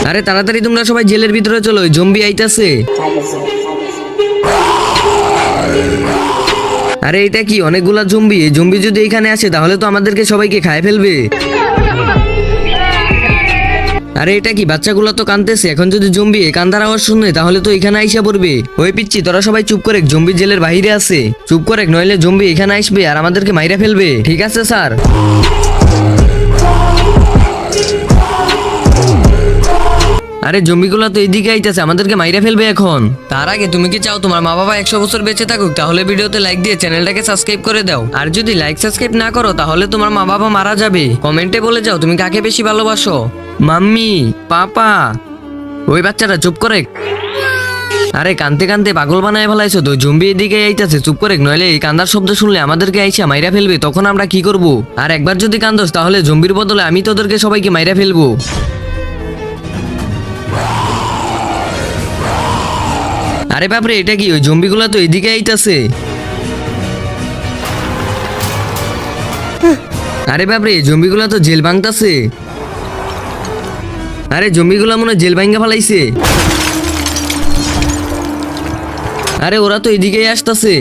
আরে তাড়াতাড়ি তোমরা সবাই জেলের ভিতরে চলো, জম্বি আইতাছে। আরে এটা কি, অনেকগুলা জম্বি। এই জম্বি যদি এখানে আসে তাহলে তো আমাদেরকে সবাইকে খায় ফেলবে। আরে এটা কি, বাচ্চাগুলো তো কাঁদতেছে। এখন যদি জম্বি কান্দার আওয়াজ শুনে তাহলে তো এখানে আইসা পড়বে। ওই পিচ্ছি, তোরা সবাই চুপ করে, জম্বি জেলের বাইরে আছে। চুপ করে, নইলে জম্বি এখানে আসবে আর আমাদেরকে মাইরা ফেলবে। ঠিক আছে স্যার। আরে জম্বিগুলো তো এইদিকে আইতাছে, আমাদেরকে মাইরা ফেলবে এখন। তার আগে তুমি কি চাও তোমার মা বাবা 100 বছর বেঁচে থাকুক? তাহলে ভিডিওতে লাইক দিয়ে চ্যানেলটাকে সাবস্ক্রাইব করে দাও। আর যদি লাইক সাবস্ক্রাইব না করো তাহলে তোমার মা বাবা মারা যাবে। কমেন্টে বলে যাও তুমি কাকে বেশি ভালোবাসো, মাম্মি, পাপা। ওই বাচ্চাটা চুপ করে। আরে কানতে কানতে পাগল বানায় ফেলাইছো তো। জম্বি এদিকে আইতাছে, চুপ করে, নইলে এই কান্দার শব্দ শুনলে আমাদেরকে আইসা মাইরা ফেলবে। তখন আমরা কি করব? আর একবার যদি কান্দোস তাহলে জম্বির বদলে আমি তোদেরকে সবাইকে মাইরা ফেলবো। আরে বাপরে, এটা কি, ওই জম্বিগুলা তো এদিকে আইতাছে। আরে বাপরে, জম্বিগুলা তো জেল ভাঙতাছে। আরে জম্বিগুলা মনে হয় জেল ভাঙ্গা ফেলাইছে। আরে ওরা তো এদিকেই আসতেছে।